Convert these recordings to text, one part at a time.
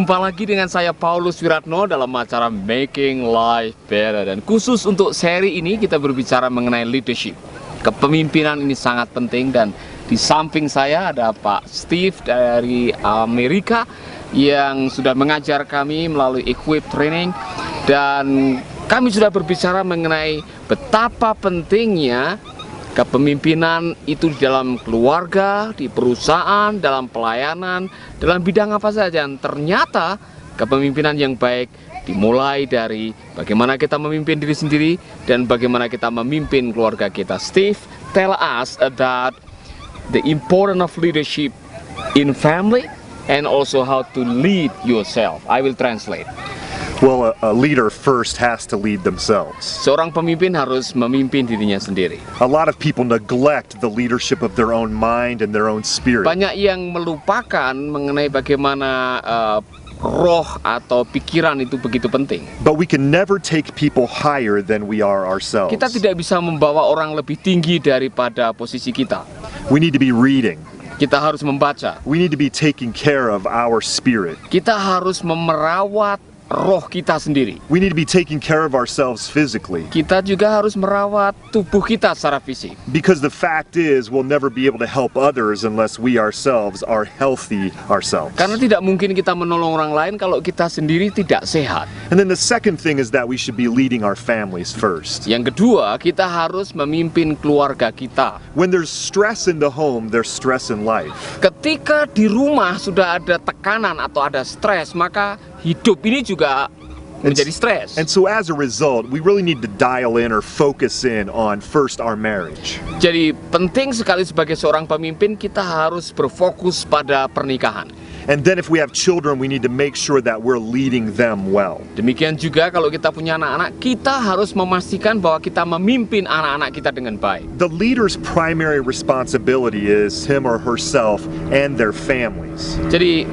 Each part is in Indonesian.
Jumpa lagi dengan saya Paulus Wiratno dalam acara Making Life Better. Dan khusus untuk seri ini kita berbicara mengenai leadership. Kepemimpinan ini sangat penting, dan di samping saya ada Pak Steve dari Amerika yang sudah mengajar kami melalui Equip Training. Dan kami sudah berbicara mengenai betapa pentingnya kepemimpinan itu di dalam keluarga, di perusahaan, dalam pelayanan, dalam bidang apa saja. Dan ternyata kepemimpinan yang baik dimulai dari bagaimana kita memimpin diri sendiri dan bagaimana kita memimpin keluarga kita. Steve, tell us about the importance of leadership in family and also how to lead yourself. I will translate. Well, a leader first has to lead themselves. Seorang pemimpin harus memimpin dirinya sendiri. A lot of people neglect the leadership of their own mind and their own spirit. Banyak yang melupakan mengenai bagaimana roh atau pikiran itu begitu penting. But we can never take people higher than we are ourselves. Kita tidak bisa membawa orang lebih tinggi daripada posisi kita. We need to be reading. Kita harus membaca. We need to be taking care of our spirit. Kita harus merawat roh kita sendiri. We need to be taking care of ourselves physically. Kita juga harus merawat tubuh kita secara fisik. Because the fact is, we'll never be able to help others unless we ourselves are healthy ourselves. Karena tidak mungkin kita menolong orang lain kalau kita sendiri tidak sehat. And then the second thing is that we should be leading our families first. Yang kedua, kita harus memimpin keluarga kita. When there's stress in the home, there's stress in life. Ketika di rumah sudah ada tekanan atau ada stres, maka hidup ini juga menjadi stres. And so as a result, we really need to dial in or focus in on first our marriage. Jadi penting sekali sebagai seorang pemimpin kita harus berfokus pada pernikahan. And then if we have children, we need to make sure that we're leading them well. Demikian juga kalau kita punya anak-anak, kita harus memastikan bahwa kita memimpin anak-anak kita dengan baik. The leader's primary responsibility is him or herself and their families. Jadi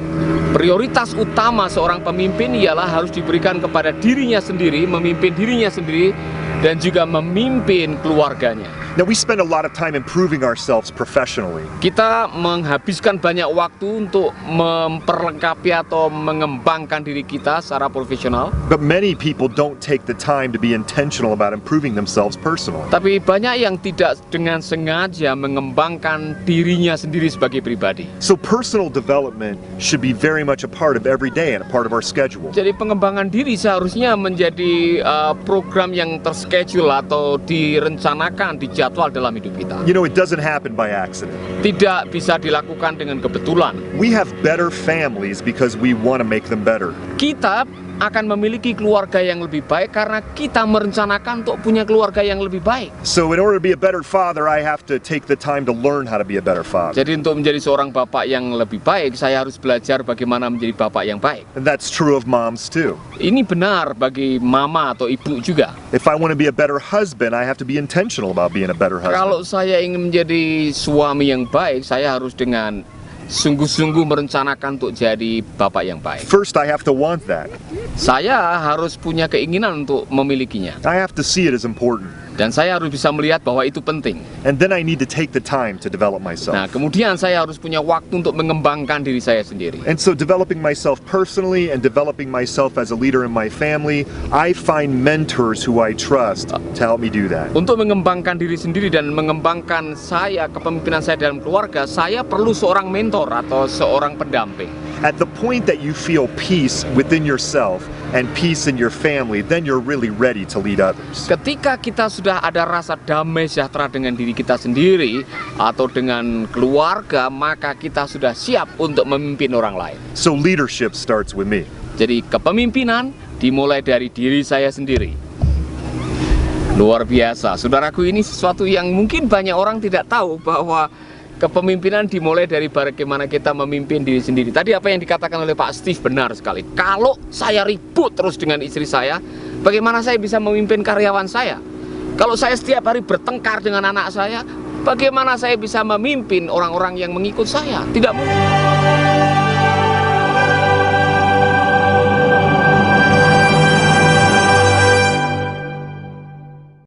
prioritas utama seorang pemimpin ialah harus diberikan kepada dirinya sendiri, memimpin dirinya sendiri, dan juga memimpin keluarganya. Now we spend a lot of time improving ourselves professionally. Kita menghabiskan banyak waktu untuk memperlengkapi atau mengembangkan diri kita secara profesional. But many people don't take the time to be intentional about improving themselves personally. Tapi banyak yang tidak dengan sengaja mengembangkan dirinya sendiri sebagai pribadi. So personal development should be very much a part of every day and a part of our schedule. Jadi pengembangan diri seharusnya menjadi program yang terschedule atau direncanakan, dijadwal dalam hidup kita. You know, it doesn't happen by accident. Tidak bisa dilakukan dengan kebetulan. We have better families because we want to make them better. Kita akan memiliki keluarga yang lebih baik karena kita merencanakan untuk punya keluarga yang lebih baik. So in order to be a better father, I have to take the time to learn how to be a better father. Jadi untuk menjadi seorang bapak yang lebih baik, saya harus belajar bagaimana menjadi bapak yang baik. And that's true of moms too. Ini benar bagi mama atau ibu juga. If I want to be a better husband, I have to be intentional about being a better husband. Kalau saya ingin menjadi suami yang baik, saya harus dengan sungguh-sungguh merencanakan untuk jadi bapak yang baik. First, I have to want that. Saya harus punya keinginan untuk memilikinya. I have to see it as important. Dan saya harus bisa melihat bahwa itu penting. And then I need to take the time to develop myself. Nah, kemudian saya harus punya waktu untuk mengembangkan diri saya sendiri. And so developing myself personally and developing myself as a leader in my family, I find mentors who I trust to help me do that. Untuk mengembangkan diri sendiri dan mengembangkan saya, kepemimpinan saya dalam keluarga, saya perlu seorang mentor atau seorang pendamping. At the point that you feel peace within yourself and peace in your family, then you're really ready to lead others. Ketika kita sudah ada rasa damai sejahtera dengan diri kita sendiri atau dengan keluarga, maka kita sudah siap untuk memimpin orang lain. So leadership starts with me. Jadi kepemimpinan dimulai dari diri saya sendiri. Luar biasa, saudaraku, ini sesuatu yang mungkin banyak orang tidak tahu, bahwa kepemimpinan dimulai dari bagaimana kita memimpin diri sendiri. Tadi apa yang dikatakan oleh Pak Steve benar sekali. Kalau saya ribut terus dengan istri saya, bagaimana saya bisa memimpin karyawan saya? Kalau saya setiap hari bertengkar dengan anak saya, bagaimana saya bisa memimpin orang-orang yang mengikut saya? Tidak mungkin.